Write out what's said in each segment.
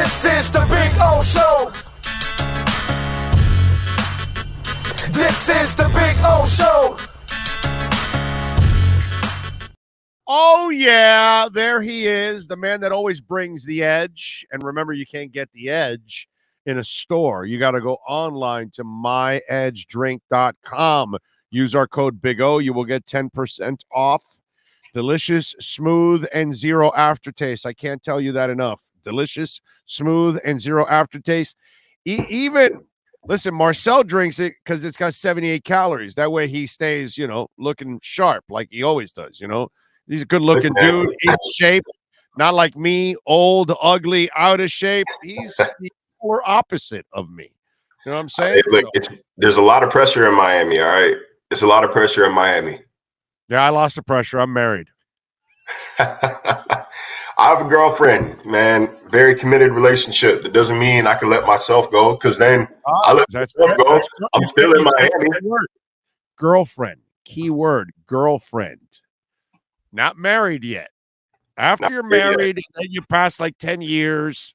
This is the Big O Show. This is the Big O Show. Oh, yeah, there he is, the man that always brings the edge. And remember, you can't get the edge in a store. You got to go online to myedgedrink.com. Use our code Big O. You will get 10% off. Delicious, smooth, and zero aftertaste. I can't tell you that enough. Delicious, smooth, and zero aftertaste. Even, listen, Marcel drinks it because it's got 78 calories. That way he stays, looking sharp like he always does, He's a good-looking dude, in shape, not like me, old, ugly, out of shape. He's the polar opposite of me. You know what I'm saying? Hey, look, there's a lot of pressure in Miami, all right? There's a lot of pressure in Miami. Yeah, I lost the pressure. I'm married. I have a girlfriend, man. Very committed relationship. That doesn't mean I can let myself go, because then I let myself go. I'm still in Miami. Girlfriend. Keyword, girlfriend. Not married yet. After you're married, then you pass like 10 years,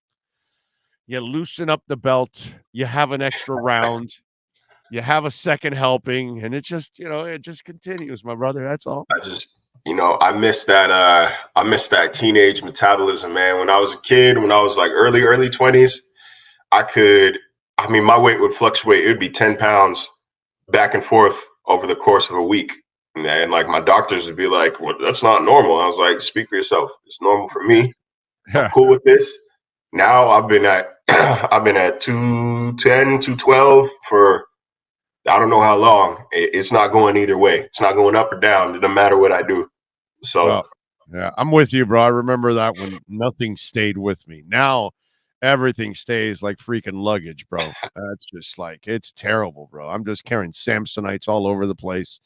you loosen up the belt, you have an extra round, you have a second helping, and it just continues, my brother. That's all. I miss that teenage metabolism, man. When I was a kid, when I was like early 20s, my weight would fluctuate. It would be 10 pounds back and forth over the course of a week. And like my doctors would be like, well, that's not normal. I was like, speak for yourself. It's normal for me. I'm cool with this. Now I've been at 210, 212 for I don't know how long. It's not going either way. It's not going up or down. It doesn't matter what I do. So yeah, I'm with you, bro. I remember that when nothing stayed with me. Now everything stays like freaking luggage, bro. That's just like, it's terrible, bro. I'm just carrying Samsonites all over the place.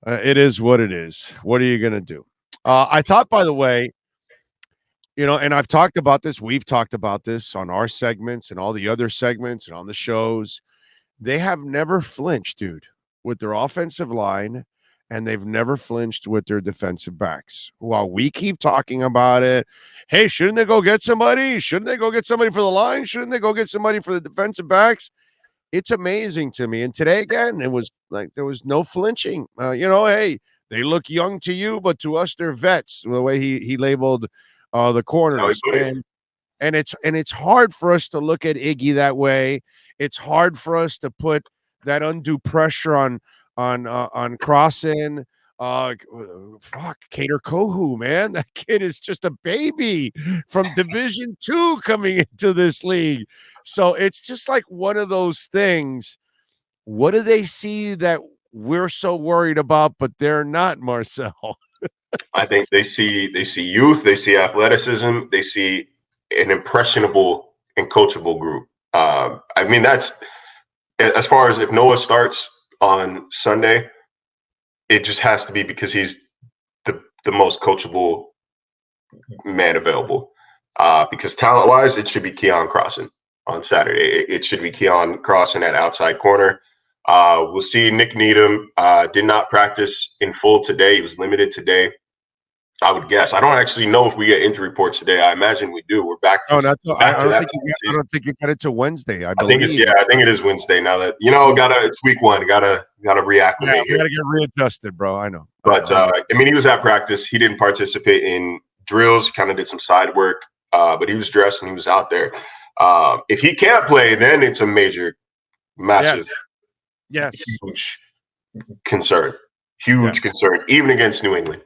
It is what it is. What are you going to do? I thought, by the way, and I've talked about this. We've talked about this on our segments and all the other segments and on the shows. They have never flinched, dude, with their offensive line, and they've never flinched with their defensive backs. While we keep talking about it, hey, shouldn't they go get somebody? Shouldn't they go get somebody for the line? Shouldn't they go get somebody for the defensive backs? It's amazing to me. And today, again, it was like there was no flinching. Hey, they look young to you, but to us, they're vets. The way he labeled the corners, and it's hard for us to look at Iggy that way. It's hard for us to put that undue pressure on Crossan. Cater Kohu, man. That kid is just a baby from Division II coming into this league. So it's just like one of those things. What do they see that we're so worried about, but they're not, Marcel? I think they see youth, they see athleticism, they see an impressionable and coachable group. That's as far as if Noah starts on Sunday, it just has to be because he's the most coachable man available. Because talent-wise, it should be Keon Crossan on Saturday. It should be Keon Crossan at outside corner. We'll see Nick Needham did not practice in full today. He was limited today. I would guess. I don't actually know if we get injury reports today. I imagine we do. We're back. Oh, not I don't think you got it to Wednesday. I think it is Wednesday now that it's week one. Gotta reacclimate. Yeah, we gotta get readjusted, bro. I know. But he was at practice. He didn't participate in drills, kind of did some side work, but he was dressed and he was out there. If he can't play, then it's a major, massive, huge concern. Huge concern, even against New England.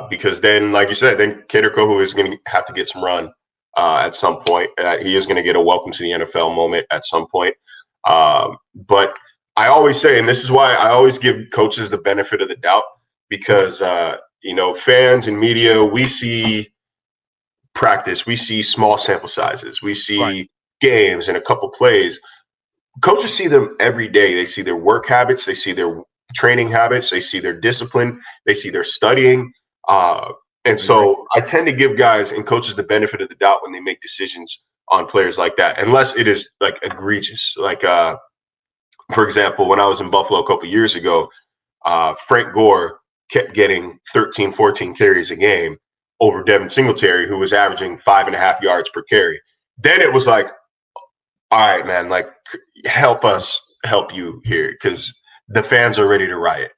Because then, like you said, then Cater Kohu is going to have to get some run at some point. He is going to get a welcome to the NFL moment at some point. But I always say, and this is why I always give coaches the benefit of the doubt, because, fans and media, we see practice, we see small sample sizes, we see games and a couple plays. Coaches see them every day. They see their work habits, they see their training habits, they see their discipline, they see their studying. And so I tend to give guys and coaches the benefit of the doubt when they make decisions on players like that, unless it is like egregious. Like, for example, when I was in Buffalo a couple years ago, Frank Gore kept getting 13, 14 carries a game over Devin Singletary, who was averaging 5.5 yards per carry. then it was like, all right, man, like help us help you here because the fans are ready to riot.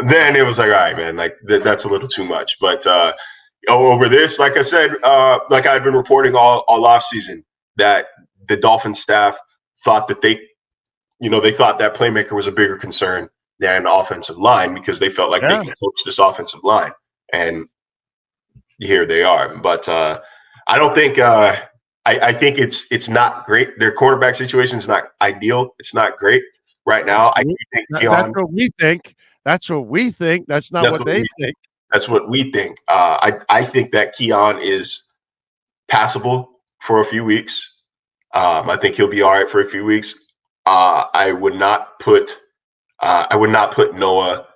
Then it was like, all right, man, like that's a little too much. But over this, like I said, like I've been reporting all off season that the Dolphins staff thought that they thought that playmaker was a bigger concern than the offensive line because they felt like they can coach this offensive line. And here they are. But I don't think I think it's not great. Their quarterback situation is not ideal. It's not great right now. I think that's what we think. That's what we think. That's not what they think. That's what we think. I think that Keon is passable for a few weeks. I think he'll be all right for a few weeks. I would not put Noah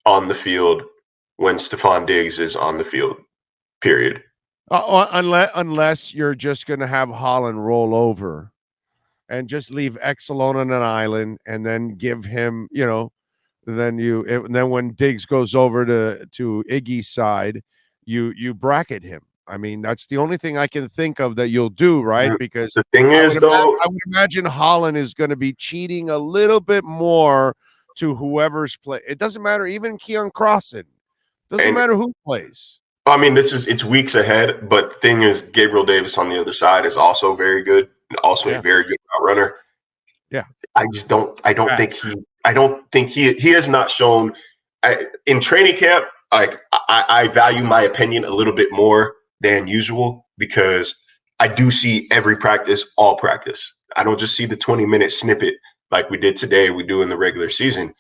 on the field when Stephon Diggs is on the field. Period. Unless you're just going to have Holland roll over and just leave X alone on an island, and then give him, then when Diggs goes over to Iggy's side, you bracket him. I mean, that's the only thing I can think of that you'll do, right? Because the thing is, I would imagine Holland is going to be cheating a little bit more to whoever's play. It doesn't matter, even Keon Crossan. Doesn't matter who plays. I mean, it's weeks ahead, but the thing is, Gabriel Davis on the other side is also very good, and also a very good route runner. Yeah, I don't think he has not shown in training camp. Like I value my opinion a little bit more than usual because I do see every practice, all practice. I don't just see the 20-minute snippet like we did today. We do in the regular season.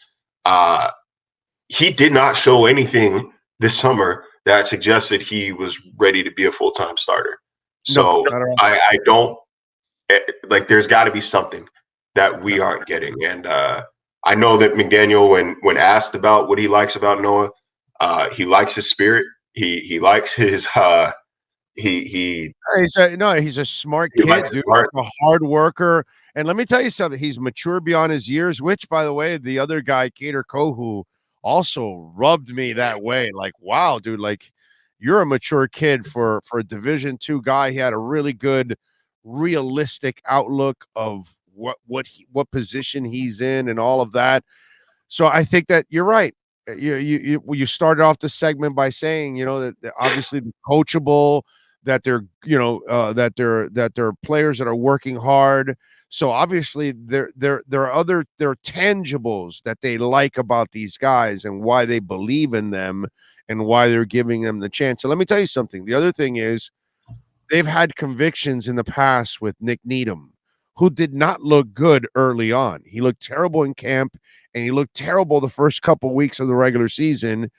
He did not show anything this summer that suggested he was ready to be a full-time starter. So I don't like. There's got to be something that we aren't getting. And I know that McDaniel, when asked about what he likes about Noah, he likes his spirit. He likes his he's a smart kid, dude. A hard worker. And let me tell you something. He's mature beyond his years. Which, by the way, the other guy, Kader Kohu, also rubbed me that way. Like, wow, dude, like you're a mature kid for a Division II guy. He had a really good, realistic outlook of what position he's in and all of that. So I think that you're right. You started off the segment by saying, that obviously the coachable, that they're, that they're players that are working hard. So obviously there are tangibles that they like about these guys and why they believe in them and why they're giving them the chance. So let me tell you something. The other thing is they've had convictions in the past with Nick Needham, who did not look good early on. He looked terrible in camp, and he looked terrible the first couple weeks of the regular season.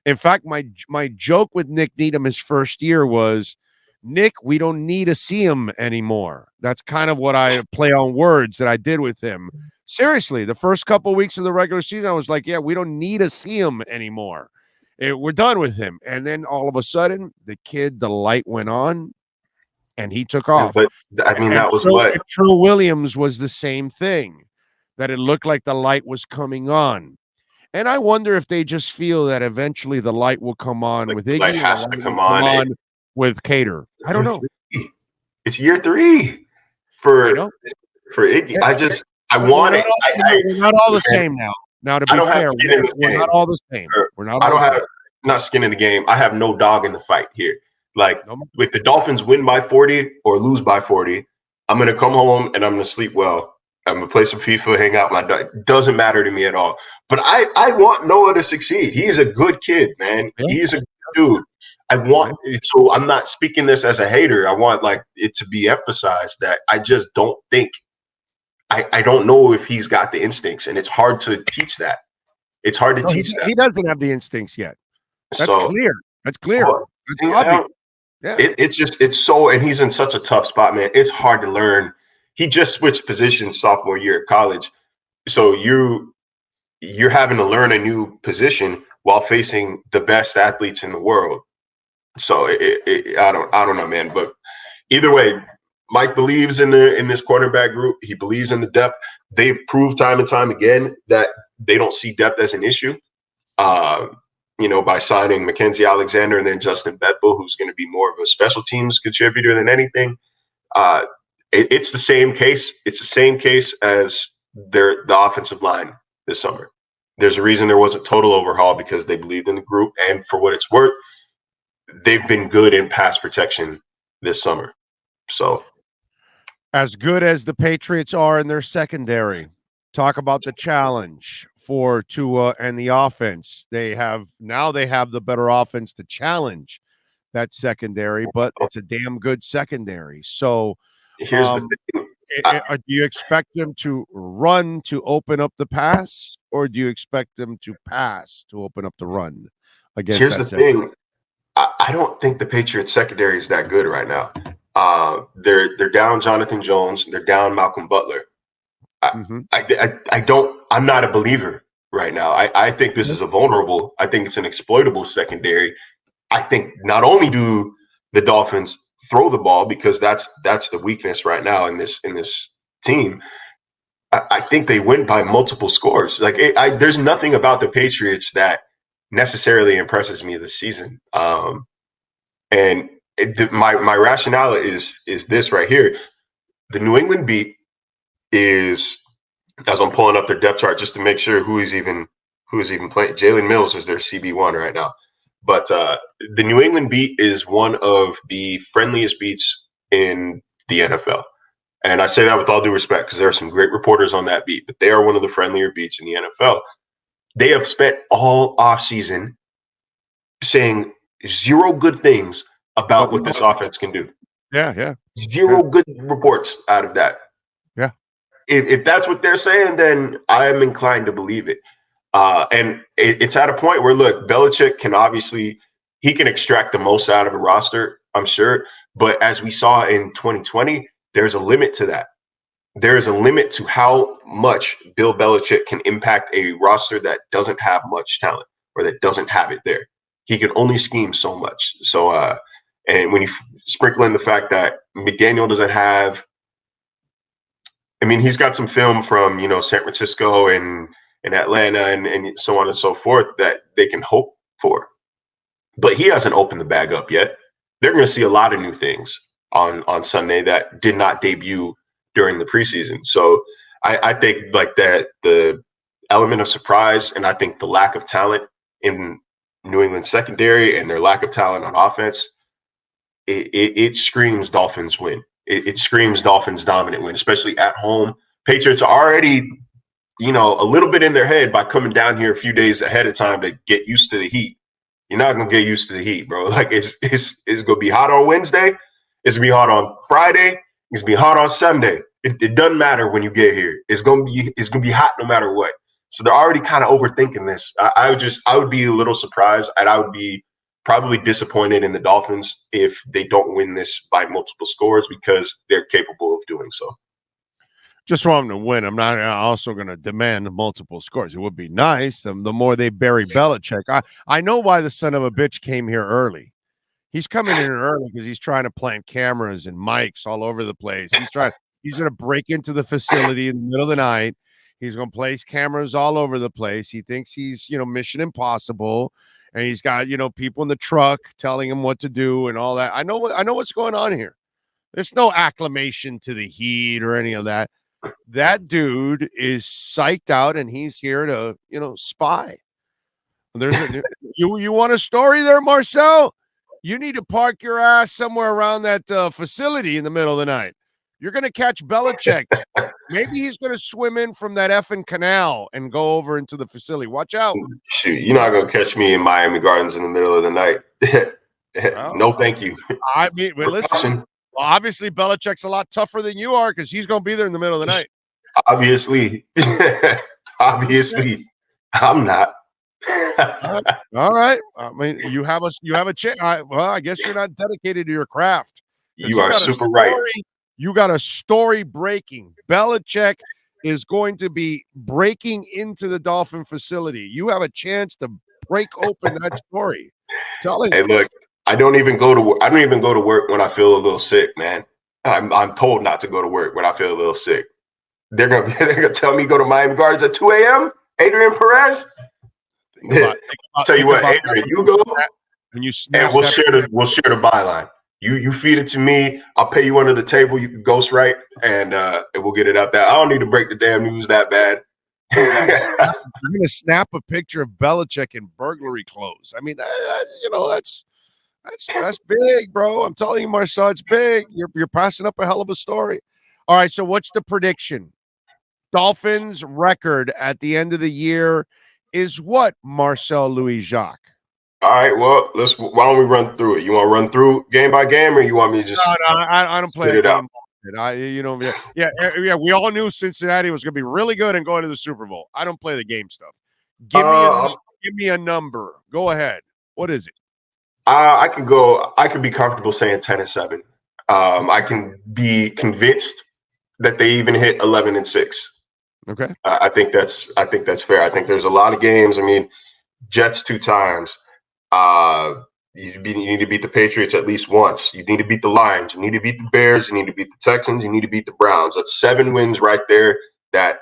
In fact, my joke with Nick Needham his first year was, Nick, we don't need to see him anymore. That's kind of what I play on words that I did with him. Seriously, the first couple of weeks of the regular season, I was like, yeah, we don't need to see him anymore. We're done with him. And then all of a sudden, the light went on, and he took off. But I mean, that was what True Williams was the same thing, that it looked like the light was coming on. And I wonder if they just feel that eventually the light will come on with Iggy. Light has to come on with Kader. I don't know. It's year 3 for Iggy. We're not all the same now. Now, to be fair, we're not all the same. Not skin in the game. I have no dog in the fight here. Like, if the Dolphins win by 40 or lose by 40, I'm going to come home and I'm going to sleep well. I'm going to play some FIFA, hang out with my dog. It doesn't matter to me at all. But I want Noah to succeed. He's a good kid, man. Yeah. He's a good dude. I want it. So I'm not speaking this as a hater. I want it to be emphasized that I just don't think I don't know if he's got the instincts, and it's hard to teach that. It's hard to teach that. He doesn't have the instincts yet. That's clear. That's clear. That's obvious. Yeah. It's so, and he's in such a tough spot, man. It's hard to learn. He just switched positions sophomore year at college. So you're having to learn a new position while facing the best athletes in the world. So I don't know, man. But either way, Mike believes in this quarterback group. He believes in the depth. They've proved time and time again that they don't see depth as an issue. By signing Mackenzie Alexander and then Justin Bedwell, who's going to be more of a special teams contributor than anything. It's the same case. It's the same case as the offensive line this summer. There's a reason there wasn't total overhaul, because they believed in the group, and for what it's worth, they've been good in pass protection this summer. So, as good as the Patriots are in their secondary, talk about the challenge for Tua and the offense. They have the better offense to challenge that secondary, but it's a damn good secondary. So here's the thing. do you expect them to run to open up the pass, or do you expect them to pass to open up the run against Here's that the thing. I don't think the Patriots secondary is that good right now. They're down Jonathan Jones. They're down Malcolm Butler. I'm not a believer right now. I think this is a vulnerable. I think it's an exploitable secondary. I think not only do the Dolphins throw the ball, because that's the weakness right now in this team, I think they win by multiple scores. Like there's nothing about the Patriots that necessarily impresses me this season. My rationale is this right here. The New England beat is, as I'm pulling up their depth chart just to make sure who is even playing. Jalen Mills is their CB1 right now. But the New England beat is one of the friendliest beats in the NFL. And I say that with all due respect, because there are some great reporters on that beat, but they are one of the friendlier beats in the NFL. They have spent all offseason saying zero good things about what this offense can do. Yeah. Zero good reports out of that. Yeah. If that's what they're saying, then I am inclined to believe it. And it's at a point where, look, Belichick can he can extract the most out of a roster, I'm sure. But as we saw in 2020, there's a limit to that. There is a limit to how much Bill Belichick can impact a roster that doesn't have much talent, or that doesn't have it there. He can only scheme so much. So, and when you sprinkle in the fact that McDaniel doesn't have, he's got some film from, San Francisco and Atlanta and so on and so forth that they can hope for. But he hasn't opened the bag up yet. They're going to see a lot of new things on Sunday that did not debut during the preseason. So I think like that the element of surprise, and I think the lack of talent in New England secondary and their lack of talent on offense, it screams Dolphins win. It screams Dolphins dominant win, especially at home. Patriots are already, a little bit in their head by coming down here a few days ahead of time to get used to the heat. You're not going to get used to the heat, bro. Like it's going to be hot on Wednesday. It's going to be hot on Friday. It's going to be hot on Sunday. It doesn't matter when you get here. It's going to be hot no matter what. So they're already kind of overthinking this. I would be a little surprised, and I would be probably disappointed in the Dolphins if they don't win this by multiple scores, because they're capable of doing so. Just want them to win. I'm not also going to demand multiple scores. It would be nice. The more they bury Belichick. I know why the son of a bitch came here early. He's coming in early because he's trying to plant cameras and mics all over the place. He's going to break into the facility in the middle of the night. He's going to place cameras all over the place. He thinks he's, Mission Impossible, and he's got, people in the truck telling him what to do and all that. I know what's going on here. There's no acclimation to the heat or any of that. That dude is psyched out, and he's here to, spy. You want a story there, Marcel? You need to park your ass somewhere around that facility in the middle of the night. You're going to catch Belichick. Maybe he's going to swim in from that effing canal and go over into the facility. Watch out. Shoot, you're not going to catch me in Miami Gardens in the middle of the night. No, thank you. Listen. Well, obviously, Belichick's a lot tougher than you are, because he's going to be there in the middle of the night. Obviously, I'm not. All right. You have a chance. I guess you're not dedicated to your craft. You are super right. You got a story breaking. Belichick is going to be breaking into the Dolphin facility. You have a chance to break open that story. Tell him. Hey, look. I don't even go to work when I feel a little sick, man. I'm told not to go to work when I feel a little sick. They're gonna tell me go to Miami Gardens at 2 a.m. Adrian Perez. Tell you what, Adrian, you go and we'll share the byline. You feed it to me. I'll pay you under the table. You can ghostwrite, and we'll get it out there. I don't need to break the damn news that bad. You're gonna snap a picture of Belichick in burglary clothes. I mean, that's big, bro. I'm telling you, Marcel, it's big. You're passing up a hell of a story. All right, so what's the prediction? Dolphins record at the end of the year is what, Marcel Louis Jacques? All right, well, why don't we run through it? You want to run through game by game, or you want me to just I don't play a game. Yeah, we all knew Cincinnati was going to be really good and going to the Super Bowl. I don't play the game stuff. Give me a number. Go ahead. What is it? I can be comfortable saying 10-7. I can be convinced that they even hit 11-6. Okay. I think that's fair. I think there's a lot of games. I mean, Jets 2 times. You need to beat the Patriots at least once. You need to beat the Lions. You need to beat the Bears. You need to beat the Texans. You need to beat the Browns. That's 7 wins right there. That,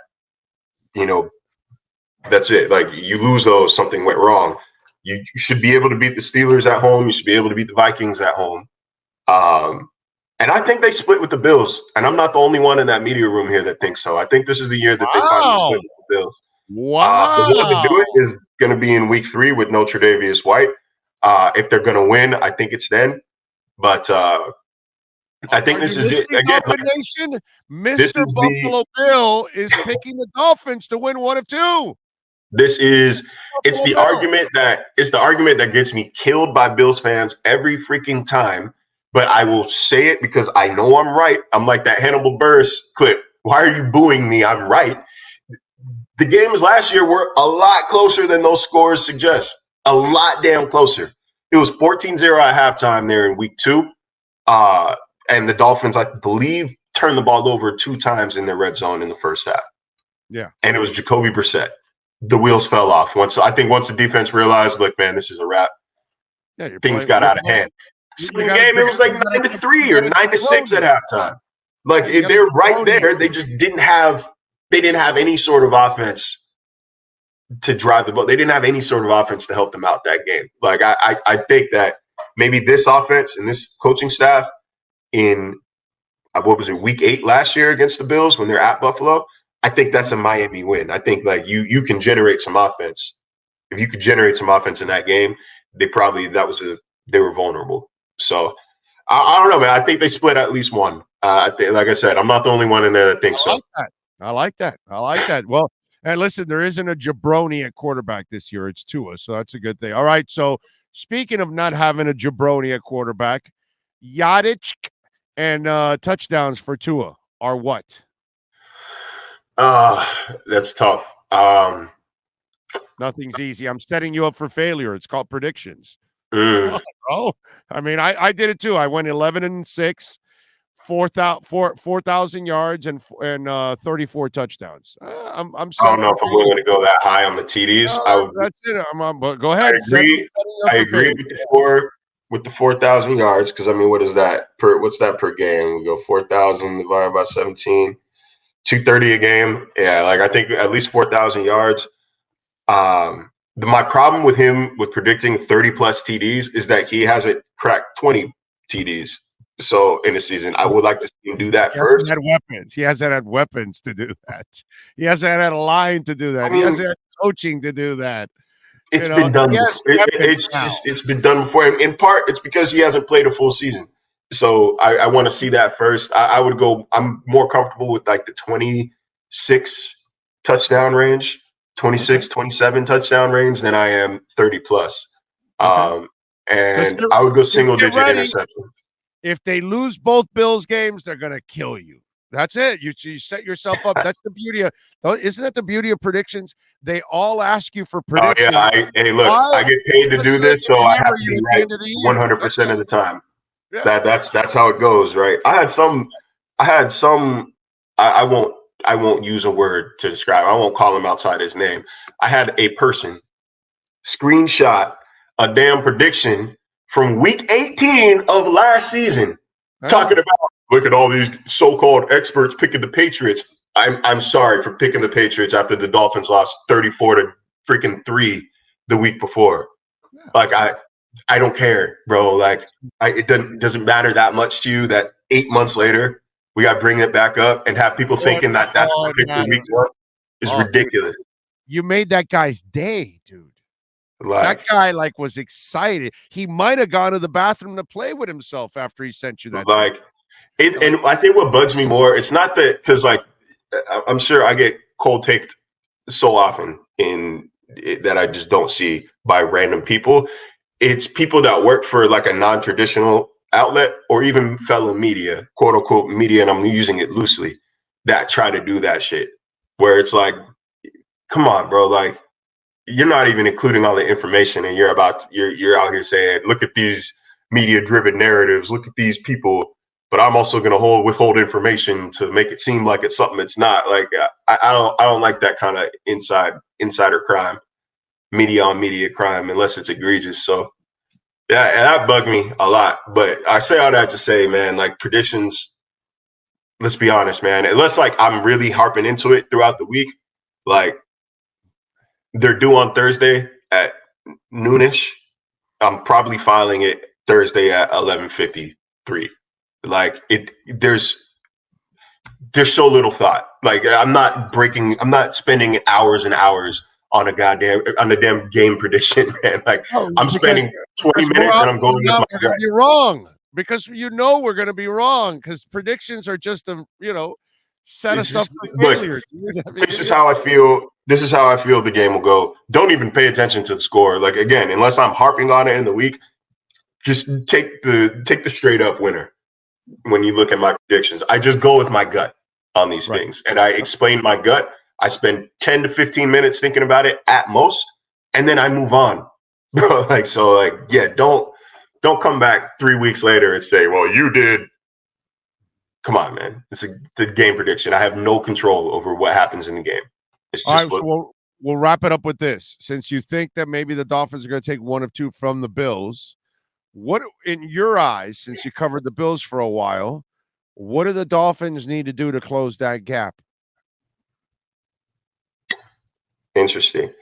that's it. Like, you lose those, something went wrong. You should be able to beat the Steelers at home. You should be able to beat the Vikings at home. And I think they split with the Bills. And I'm not the only one in that media room here that thinks so. I think this is the year that they finally split with the Bills. Wow. The way to do it is going to be in week 3 with no Tre'Davious White. If they're going to win, I think it's then. But I think this is it. Again, Mr. Buffalo Bill is picking the Dolphins to win 1 of 2. It's the argument that gets me killed by Bills fans every freaking time. But I will say it because I know I'm right. I'm like that Hannibal Buress clip. Why are you booing me? I'm right. The games last year were a lot closer than those scores suggest. A lot damn closer. It was 14-0 at halftime there in week 2. And the Dolphins, I believe, turned the ball over 2 times in their red zone in the first half. Yeah. And it was Jacoby Brissett. The wheels fell off. Once the defense realized, look, man, this is a wrap. Yeah, things got out of hand. Second game, it was like 9-3 or 9-6 at halftime. Like, they're right there. They just didn't have any sort of offense to drive the ball. They didn't have any sort of offense to help them out that game. Like, I think that maybe this offense and this coaching staff in week 8 last year against the Bills when they're at Buffalo, I think that's a Miami win. I think like you can generate some offense. If you could generate some offense in that game, they were vulnerable. So I don't know, man. I think they split at least 1. Like I said, I'm not the only one in there that thinks so. I like that. Well, and listen, there isn't a jabroni at quarterback this year. It's Tua, so that's a good thing. All right, so speaking of not having a jabroni at quarterback, Yadich and touchdowns for Tua are what? That's tough. Nothing's easy. I'm setting you up for failure. It's called predictions. Oh, I mean, I did it too. I went 11-6, 4,000 yards and 34 touchdowns. I don't know if I'm willing to go that high on the TDs. That's it. But go ahead. I agree with the 4,000 yards because I mean, what is that what's that per game? We go 4,000 divided by 17, 230 a game. Yeah, like I think at least 4,000 yards. My problem with him with predicting 30 plus TDs is that he hasn't cracked 20 TDs. So in a season, I would like to see him do that first. He hasn't had weapons to do that. He hasn't had a line to do that. He hasn't had coaching to do that. It's been done. It's been done before. And in part, it's because he hasn't played a full season. So I want to see that first. I'm more comfortable with like the 26 touchdown range. 26, 27 touchdown range than I am 30 plus. And I would go single digit interception. If they lose both Bills games, they're going to kill you. That's it. You set yourself up. That's the beauty of, isn't that the beauty of predictions? They all ask you for predictions. Oh, yeah. I get paid to do this, so I have to be right 100% of the time. Yeah. That's how it goes, right? I won't use a word to describe. I won't call him outside his name. I had a person screenshot a damn prediction from week 18 of last season, talking about, look at all these so-called experts picking the Patriots. I'm sorry for picking the Patriots after the Dolphins lost 34-3 the week before. Yeah. Like I don't care, bro. Like, it doesn't matter that much to you that 8 months later we got to bring it back up and have people thinking that that's what I picked for week 1 is ridiculous. Dude, you made that guy's day, dude. Like, that guy was excited. He might have gone to the bathroom to play with himself after he sent you that. Like, and I think what bugs me more, it's not that, because like I'm sure I get cold taked so often that I just don't see by random people. It's people that work for like a non-traditional outlet or even fellow media, quote unquote media, and I'm using it loosely, that try to do that shit where it's like, come on, bro, like you're not even including all the information and you're out here saying, look at these media driven narratives, look at these people, but I'm also going to withhold information to make it seem like it's something it's not. Like I don't like that kind of insider crime, media on media crime, unless it's egregious. So yeah, and that bugged me a lot. But I say all that to say, man, like predictions, let's be honest, man, unless like I'm really harping into it throughout the week, like they're due on Thursday at noonish. I'm probably filing it Thursday at 11:53. Like there's so little thought. Like I'm not spending hours and hours on a damn game prediction, man. Like I'm spending 20 minutes and I'm going with my gut. Be wrong because we're going to be wrong because predictions are just set us up for failure. This is how I feel. This is how I feel the game will go. Don't even pay attention to the score. Like again, unless I'm harping on it in the week, just take the straight up winner. When you look at my predictions, I just go with my gut on these things, and I explain my gut. I spend 10 to 15 minutes thinking about it at most, and then I move on. Yeah, don't come back 3 weeks later and say, well, you did. Come on, man. It's the game prediction. I have no control over what happens in the game. It's just all right, so we'll wrap it up with this. Since you think that maybe the Dolphins are going to take 1 of 2 from the Bills, what, in your eyes, since you covered the Bills for a while, what do the Dolphins need to do to close that gap? Interesting.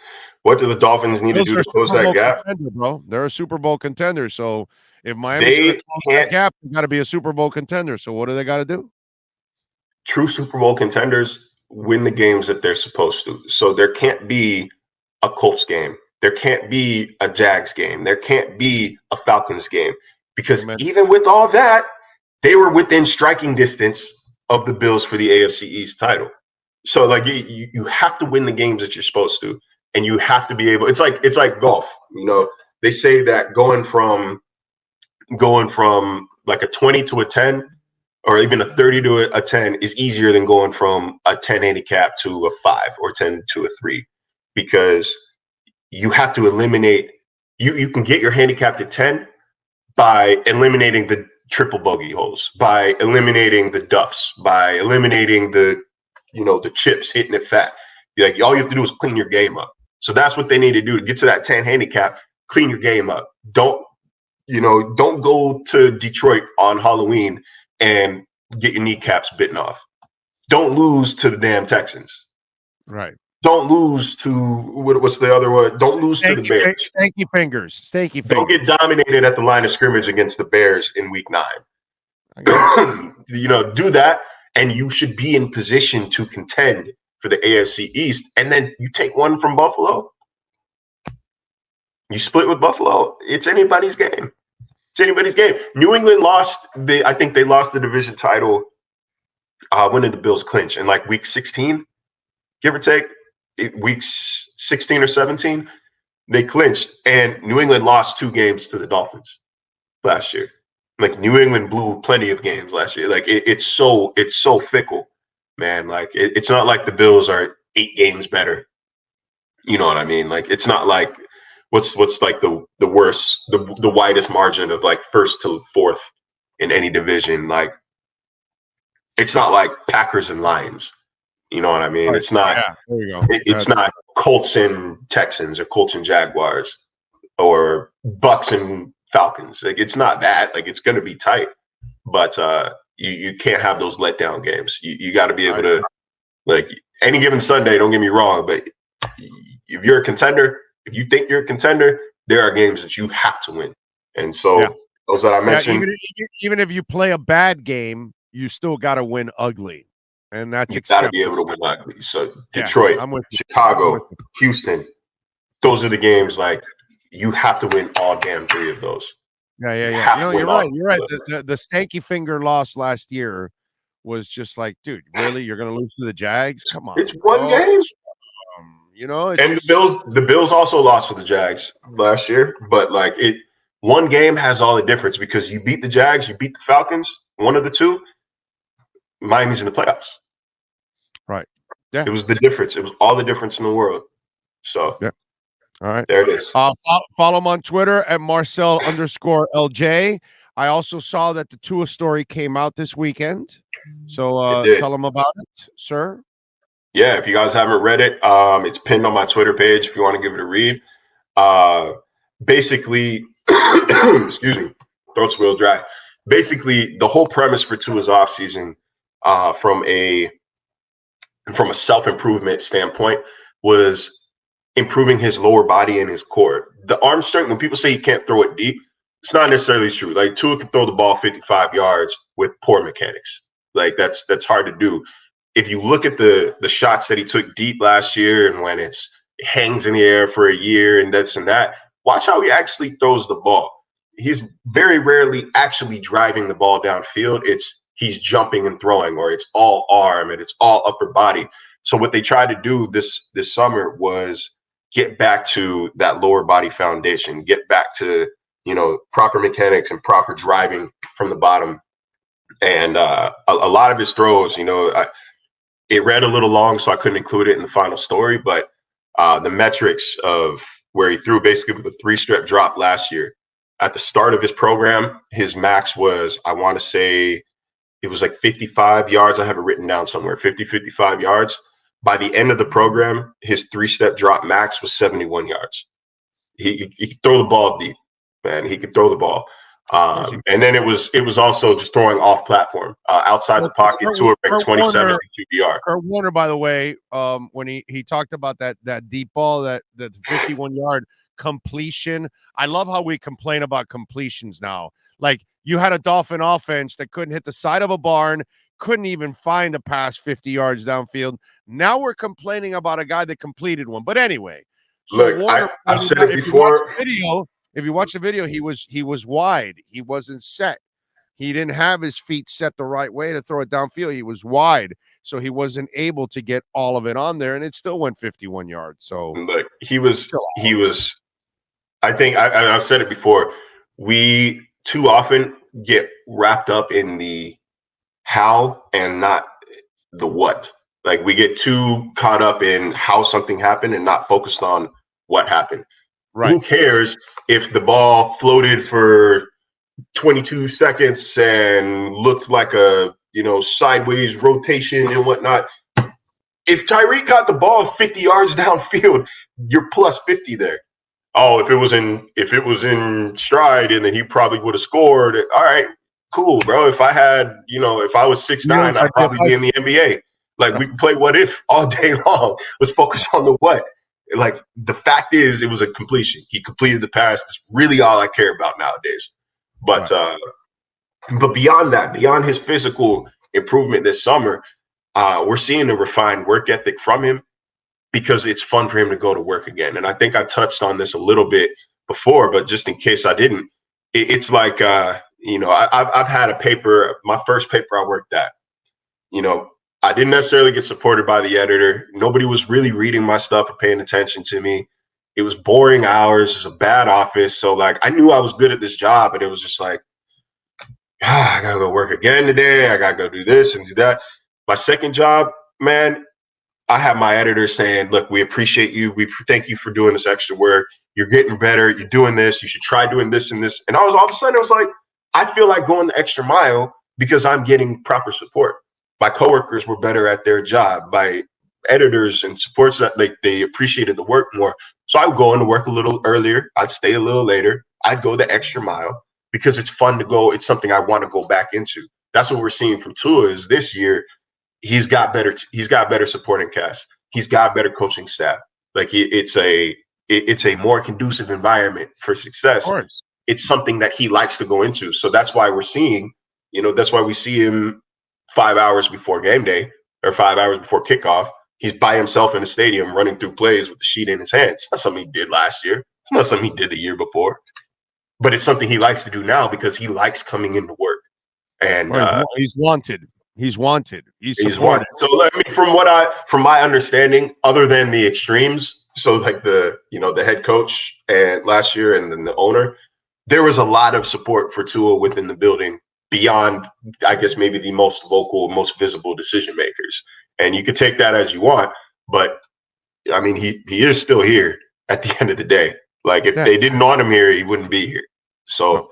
What do the Dolphins need to do to close that gap? Bro, they're a Super Bowl contender. So if Miami's going to close that gap, they've got to be a Super Bowl contender. So what do they got to do? True Super Bowl contenders win the games that they're supposed to. So there can't be a Colts game. There can't be a Jags game. There can't be a Falcons game because even with all that, they were within striking distance of the Bills for the AFC East title. So like you have to win the games that you're supposed to, and you have to be able. It's like golf. They say that going from like a 20 to a 10, or even a 30 to a 10 is easier than going from a 10 handicap to a 5 or 10 to a 3, because you have to eliminate. You can get your handicap to 10 by eliminating the triple bogey holes, by eliminating the duffs, by eliminating the chips hitting it fat. Like all you have to do is clean your game up. So that's what they need to do to get to that 10 handicap. Clean your game up. Don't go to Detroit on Halloween and get your kneecaps bitten off. Don't lose to the damn Texans. Right. Don't lose to what's the other one? Don't lose to the Bears. Stanky fingers. Don't get dominated at the line of scrimmage against the Bears in week 9. Do that, and you should be in position to contend for the AFC East. And then you take 1 from Buffalo. You split with Buffalo. It's anybody's game. It's anybody's game. New England lost. I think they lost the division title. When did the Bills clinch? In like week 16, give or take. Weeks 16 or 17, they clinched, and New England lost 2 games to the Dolphins last year. Like New England blew plenty of games last year. Like it's so fickle, man. Like it's not like the Bills are 8 games better. You know what I mean? Like it's not like what's like the worst, the widest margin of like 1st to 4th in any division. Like it's not like Packers and Lions. You know what I mean? It's not. Yeah, there you go. It's not Colts and Texans or Colts and Jaguars or Bucks and Falcons. Like it's not that. Like it's going to be tight, but you can't have those letdown games. You got to be able to, like any given Sunday. Don't get me wrong, but if you're a contender, if you think you're a contender, there are games that you have to win. And so those that I mentioned, even if you play a bad game, you still got to win ugly, and that's you got to be acceptable. able to win ugly. So Detroit, Chicago, Houston, those are the games like you have to win all damn three of those. Yeah. You're right. You're right. The stanky finger loss last year was just like, dude, really? You're going to lose to the Jags? Come on. It's one game. And the Bills also lost to the Jags last year, but like one game has all the difference because you beat the Jags, you beat the Falcons, one of the two, Miami's in the playoffs. Right. Yeah. It was the difference. It was all the difference in the world. So yeah. All right. There it is. Follow him on Twitter at Marcel_LJ. I also saw that the Tua story came out this weekend. So tell them about it, sir. Yeah, if you guys haven't read it, it's pinned on my Twitter page if you want to give it a read. Basically, excuse me, throat's real dry. Basically, the whole premise for Tua's offseason from a self-improvement standpoint was improving his lower body and his core. The arm strength, when people say he can't throw it deep, it's not necessarily true. Like Tua can throw the ball 55 yards with poor mechanics. Like that's hard to do. If you look at the shots that he took deep last year and when it hangs in the air for a year and this and that, watch how he actually throws the ball. He's very rarely actually driving the ball downfield. He's jumping and throwing, or it's all arm and it's all upper body. So what they tried to do this summer was get back to that lower body foundation, get back to, proper mechanics and proper driving from the bottom. And a lot of his throws, it read a little long, so I couldn't include it in the final story, but the metrics of where he threw basically with a 3-step drop last year. At the start of his program, his max was, I want to say, it was like 55 yards. I have it written down somewhere, 55 yards. By the end of the program, his 3-step drop max was 71 yards. He could throw the ball deep, man. He could throw the ball. And then it was also just throwing off platform, outside the pocket, to a 27 QBR. Kurt Warner, by the way, when he talked about that deep ball, that 51-yard completion. I love how we complain about completions now. Like you had a Dolphin offense that couldn't hit the side of a barn, couldn't even find a pass 50 yards downfield. Now we're complaining about a guy that completed one. But anyway, so look, Warner, I've said it before. If you watch the video, he was wide. He wasn't set. He didn't have his feet set the right way to throw it downfield. He was wide, so he wasn't able to get all of it on there, and it still went 51 yards. So look, he was. I think I've said it before. We too often get wrapped up in the how and not the what. Like we get too caught up in how something happened and not focused on what happened. Right. Who cares if the ball floated for 22 seconds and looked like a, sideways rotation and whatnot? If Tyreek got the ball 50 yards downfield, you're plus 50 there. Oh, if it was in stride, and then he probably would have scored. All right, cool, bro. If I had, if I was 6'9", I'd probably be in the NBA. Like we can play what if all day long. Let's focus on the what. Like the fact is, it was a completion. He completed the pass. That's really all I care about nowadays. But but beyond that, beyond his physical improvement this summer, we're seeing a refined work ethic from him because it's fun for him to go to work again. And I think I touched on this a little bit before, but just in case I didn't, it's like I've had a paper, my first paper I worked at. I didn't necessarily get supported by the editor. Nobody was really reading my stuff or paying attention to me. It was boring hours. It was a bad office. So like I knew I was good at this job, but it was just like, I gotta go work again today. I gotta go do this and do that. My second job, man, I have my editor saying, look, we appreciate you. We thank you for doing this extra work. You're getting better. You're doing this. You should try doing this and this. And I was all of a sudden, I was like, I feel like going the extra mile because I'm getting proper support. My coworkers were better at their job. My editors and supports that they appreciated the work more. So I would go into work a little earlier. I'd stay a little later. I'd go the extra mile because it's fun to go. It's something I want to go back into. That's what we're seeing from Tua is this year. He's got better supporting cast. He's got better coaching staff. Like it's a more conducive environment for success. it's something that he likes to go into. So that's why we're seeing, that's why we see him 5 hours before game day or 5 hours before kickoff. He's by himself in the stadium running through plays with the sheet in his hands. It's not something he did last year. It's not something he did the year before. But it's something he likes to do now because he likes coming into work. And he's wanted. He's wanted. He's supported. Wanted. So from my understanding, other than the extremes, so like the head coach and last year and then the owner, there was a lot of support for Tua within the building beyond, I guess, maybe the most vocal, most visible decision makers. And you could take that as you want, but I mean, he is still here at the end of the day. Like if they didn't want him here, he wouldn't be here. So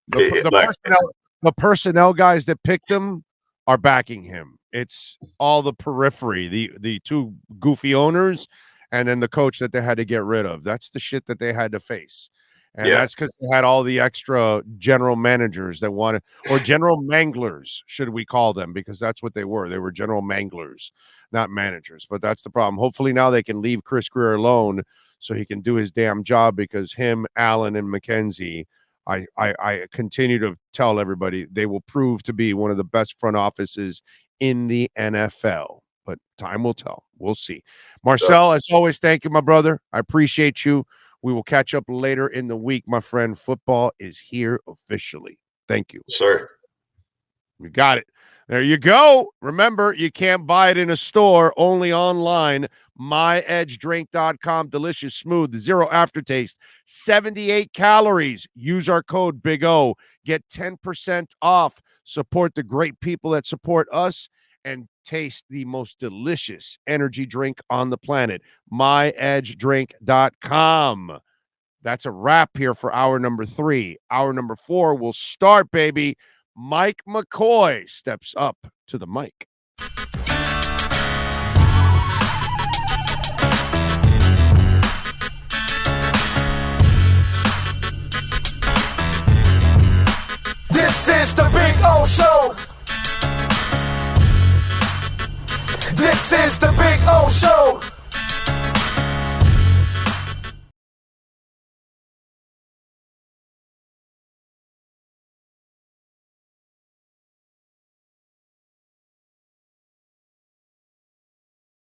the personnel guys that picked him are backing him. It's all the periphery, the two goofy owners, and then the coach that they had to get rid of. That's the shit that they had to face. And that's because they had all the extra general managers that wanted, or general manglers, should we call them, because that's what they were. They were general manglers, not managers. But that's the problem. Hopefully now they can leave Chris Greer alone so he can do his damn job, because him, Allen, and McKenzie, I continue to tell everybody they will prove to be one of the best front offices in the NFL. But time will tell. We'll see. Marcel, as always, thank you, my brother. I appreciate you. We will catch up later in the week, my friend. Football is here officially. Thank you. Sir. You got it. There you go. Remember, you can't buy it in a store, only online. MyEdgeDrink.com. Delicious, smooth, zero aftertaste, 78 calories. Use our code Big O. Get 10% off. Support the great people that support us and taste the most delicious energy drink on the planet. MyEdgeDrink.com. That's a wrap here for hour number 3. Hour number 4 will start, baby. Mike McCoy steps up to the mic. This is the Big O Show. This is the Big O Show.